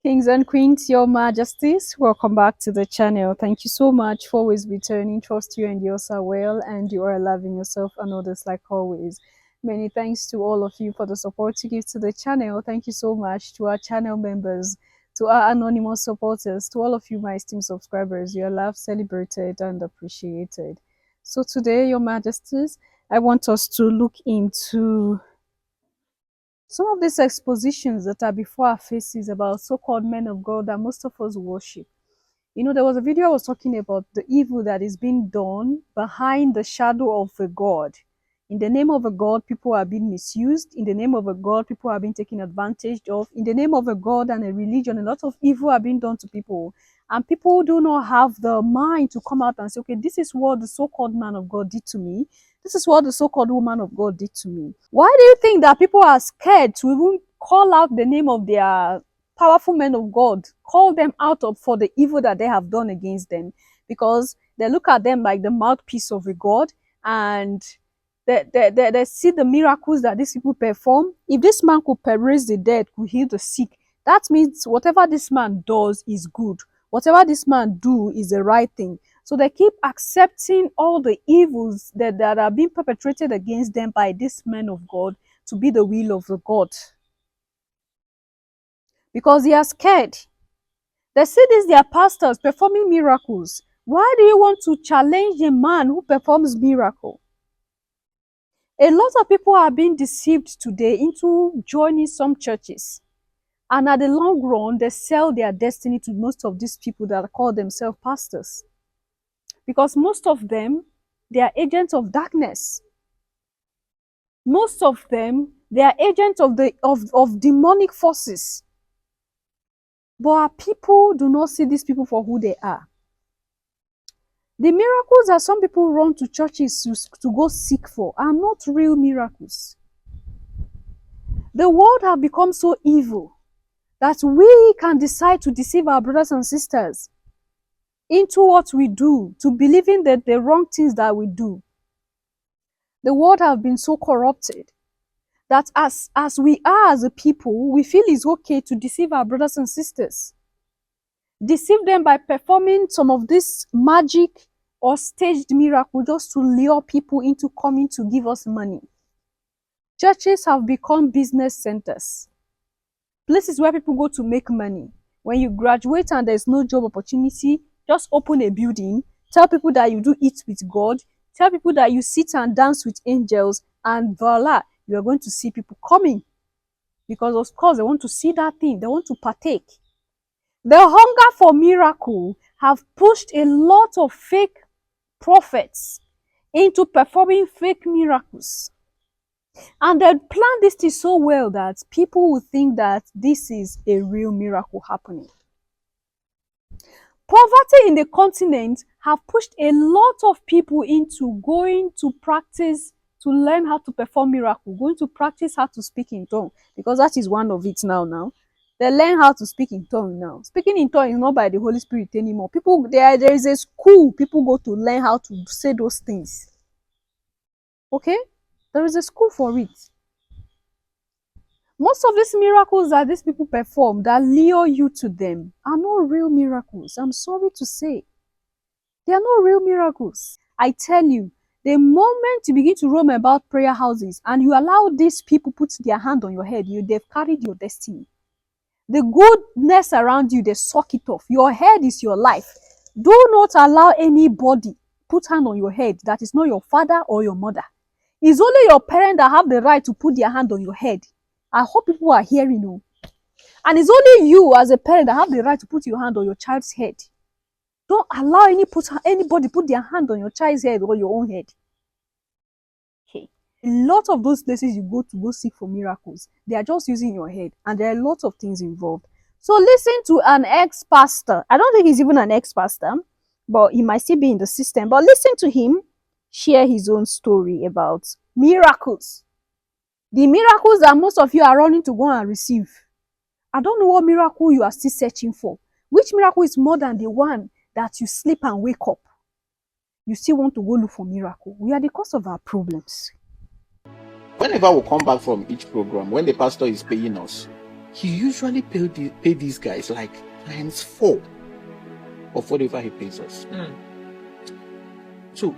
Kings and Queens, Your Majesties, welcome back to the channel. Thank you so much for always returning. Trust you and yours are well and you are loving yourself and others like always. Many thanks to all of you for the support you give to the channel. Thank you so much to our channel members, to our anonymous supporters, to all of you, my esteemed subscribers. You are loved, celebrated, and appreciated. So today, Your Majesties, I want us to look into some of these expositions that are before our faces about so-called men of God that most of us worship. You know, there was a video I was talking about the evil that is being done behind the shadow of a God. In the name of a God, people are being misused. In the name of a God, people are being taken advantage of. In the name of a God and a religion, a lot of evil are being done to people. And people do not have the mind to come out and say, okay, this is what the so-called man of God did to me. This is what the so-called woman of God did to me. Why do you think that people are scared to even call out the name of their powerful men of God, call them out of for the evil that they have done against them? Because they look at them like the mouthpiece of a God, and they see the miracles that these people perform. If this man could raise the dead, could heal the sick, that means whatever this man does is good. Whatever this man do is the right thing. So they keep accepting all the evils that are being perpetrated against them by this men of God to be the will of the God. Because they are scared. They see these their pastors performing miracles. Why do you want to challenge a man who performs miracle? A lot of people are being deceived today into joining some churches. And at the long run, they sell their destiny to most of these people that call themselves pastors. Because most of them, they are agents of darkness. Most of them, they are agents of demonic forces. But our people do not see these people for who they are. The miracles that some people run to churches to go seek for are not real miracles. The world has become so evil that we can decide to deceive our brothers and sisters into what we do, to believing that the wrong things that we do. The world has been so corrupted that as we are as a people, we feel it's okay to deceive our brothers and sisters. Deceive them by performing some of this magic or staged miracle just to lure people into coming to give us money. Churches have become business centers, places where people go to make money. When you graduate and there's no job opportunity, just open a building, tell people that you do eat with God, tell people that you sit and dance with angels, and voila, you are going to see people coming. Because of course they want to see that thing, they want to partake. The hunger for miracle have pushed a lot of fake prophets into performing fake miracles. And they plan this thing so well that people will think that this is a real miracle happening. Poverty in the continent have pushed a lot of people into going to practice, to learn how to perform miracle, going to practice how to speak in tongue, because that is one of it now. They learn how to speak in tongue now. Speaking in tongue is not by the Holy Spirit anymore. People, there is a school people go to learn how to say those things. Okay? There is a school for it. Most of these miracles that these people perform that lure you to them are not real miracles. I'm sorry to say. They are not real miracles. I tell you, the moment you begin to roam about prayer houses and you allow these people put their hand on your head, they've carried your destiny. The goodness around you, they suck it off. Your head is your life. Do not allow anybody put hand on your head that is not your father or your mother. It's only your parents that have the right to put their hand on your head. I hope people are hearing you. And it's only you as a parent that have the right to put your hand on your child's head. Don't allow anybody put their hand on your child's head or your own head. Okay. A lot of those places you go seek for miracles, they are just using your head, and there are lots of things involved. So listen to an ex-pastor. I don't think he's even an ex-pastor, but he might still be in the system. But listen to him share his own story about miracles. The miracles that most of you are running to go and receive. I don't know what miracle you are still searching for. Which miracle is more than the one that you sleep and wake up? You still want to go look for miracle. We are the cause of our problems. Whenever we come back from each program, when the pastor is paying us, he usually pay these guys like times 4 of whatever he pays us. So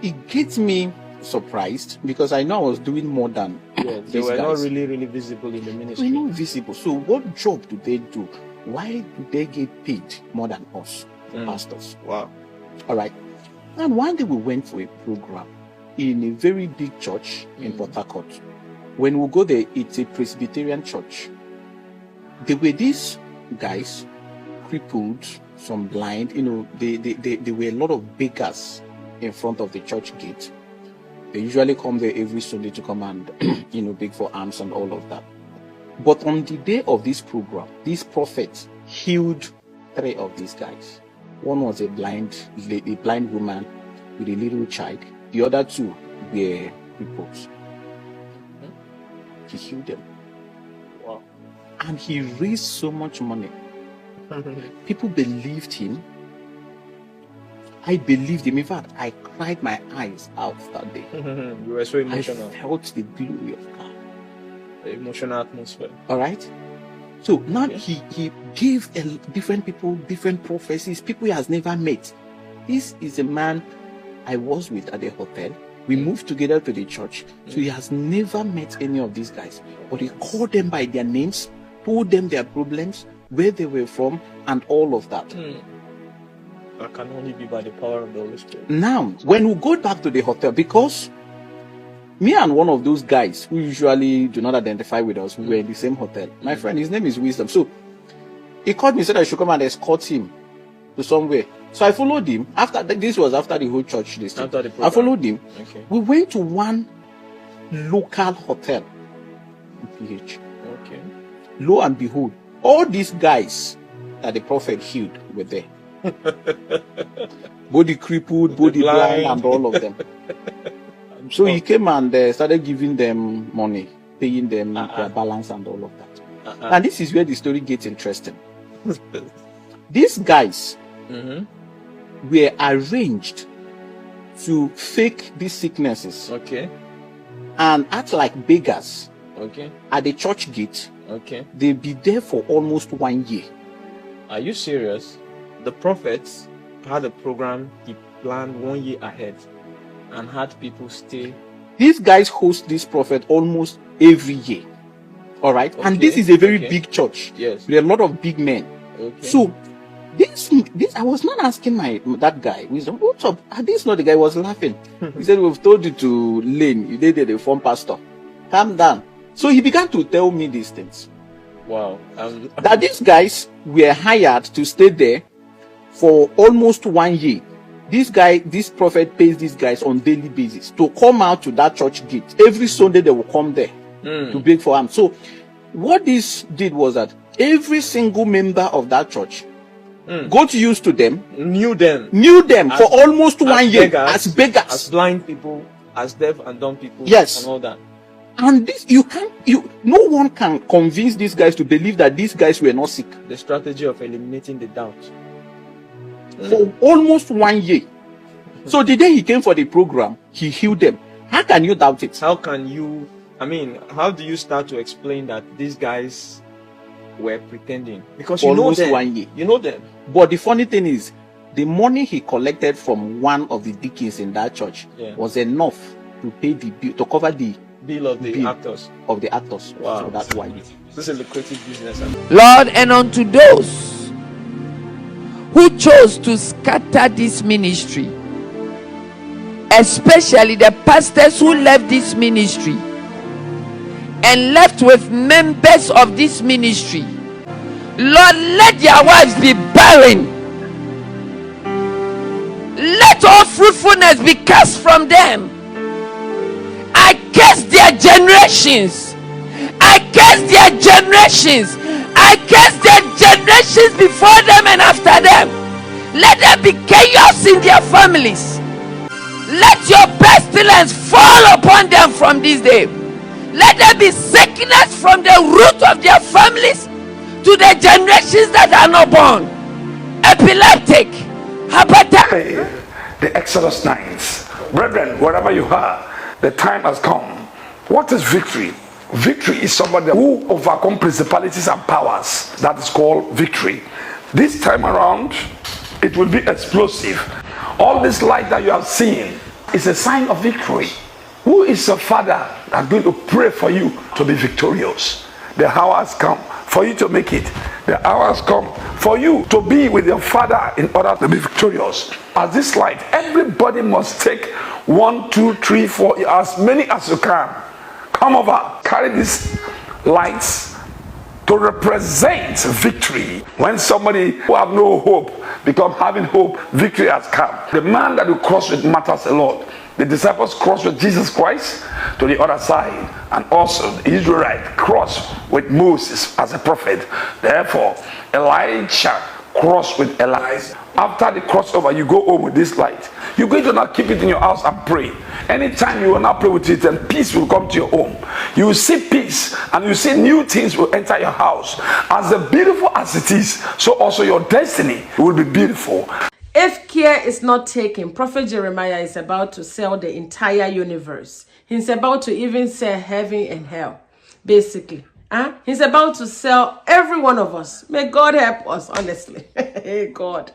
it gets me surprised because I know I was doing more than they were not really visible in the ministry. We're not visible. So what job do they do? Why do they get paid more than us, the pastors? Wow. All right. And one day we went for a program in a very big church in Port Harcourt. When we go there, it's a Presbyterian church. There were these guys, crippled, some blind, there were a lot of beggars in front of the church gate. They usually come there every Sunday to come and, beg for alms and all of that. But on the day of this program, this prophet healed 3 of these guys. One was a blind woman with a little child. The other 2 were cripples. He healed them. Wow. And he raised so much money. People believed him. I believed him. In fact, I cried my eyes out that day. You were so emotional. I felt the glory of God. The emotional atmosphere. All right. So now he gave different people different prophecies, people he has never met. This is a man I was with at the hotel. We moved together to the church. So he has never met any of these guys. But he called them by their names, told them their problems, where they were from, and all of that. That can only be by the power of the Holy Spirit. Now, when we go back to the hotel, because me and one of those guys who usually do not identify with us, we were in the same hotel. My friend, his name is Wisdom. So he called me, said I should come and escort him to somewhere. So I followed him. This was after the whole church this thing. I followed him. Okay. We went to one local hotel in PH. Okay. Lo and behold, all these guys that the prophet healed were there. Both the crippled, both the blind, and all of them. So he came and started giving them money, paying them their balance and all of that. And this is where the story gets interesting. These guys were arranged to fake these sicknesses. Okay. And act like beggars. Okay. At the church gate. Okay. They'll be there for almost 1 year. Are you serious? The prophets had a program he planned 1 year ahead and had people stay. These guys host this prophet almost every year. All right. Okay. And this is a very big church. Yes. With a lot of big men. Okay. So this I was not asking that guy, Wisdom, what's up? This not the guy was laughing. He said, we've told you to lean. You did the form pastor. Calm down. So he began to tell me these things. Wow. That these guys were hired to stay there for almost 1 year. This prophet pays these guys on daily basis to come out to that church gate. Every Sunday they will come there to beg for him. So what this did was that every single member of that church got used to them, knew them for almost 1 year as beggars, as blind people, as deaf and dumb people, yes, and all that. And this no one can convince these guys to believe that these guys were not sick. The strategy of eliminating the doubt. For almost 1 year. So the day he came for the program, he healed them. How can you doubt it? How do you start to explain that these guys were pretending? Because you know them. 1 year. You know them. But the funny thing is, the money he collected from one of the deacons in that church was enough to pay the bill, to cover the bill of the actors. Wow. So that's why. This is a lucrative business. Lord, and unto those who chose to scatter this ministry, especially the pastors who left this ministry and left with members of this ministry, Lord, let their wives be barren. Let all fruitfulness be cast from them. I curse their generations. I curse their generations. I curse their generations before them and after them. Let there be chaos in their families. Let your pestilence fall upon them from this day. Let there be sickness from the root of their families to the generations that are not born. Epileptic, hepatitis. The Exodus 9. Brethren, wherever you are, the time has come. What is victory? Victory is somebody who overcome principalities and powers. That is called victory. This time around, it will be explosive. All this light that you have seen is a sign of victory. Who is a father that's going to pray for you to be victorious? The hour has come for you to make it. The hour has come for you to be with your father in order to be victorious. As this light, everybody must take 1, 2, 3, 4, as many as you can. Come over, carry these lights to represent victory. When somebody who have no hope become having hope, victory has come. The man that you cross with matters a lot. The disciples crossed with Jesus Christ to the other side, and also the Israelite crossed with Moses as a prophet. Therefore, Elijah crossed with Elijah. After the crossover, you go home with this light. You're going to now keep it in your house and pray. Anytime you will now pray with it, and peace will come to your home. You will see peace, and you see new things will enter your house. As beautiful as it is, so also your destiny will be beautiful. If care is not taken, Prophet Jeremiah is about to sell the entire universe. He's about to even sell heaven and hell, basically. He's about to sell every one of us. May God help us, honestly. Hey, God.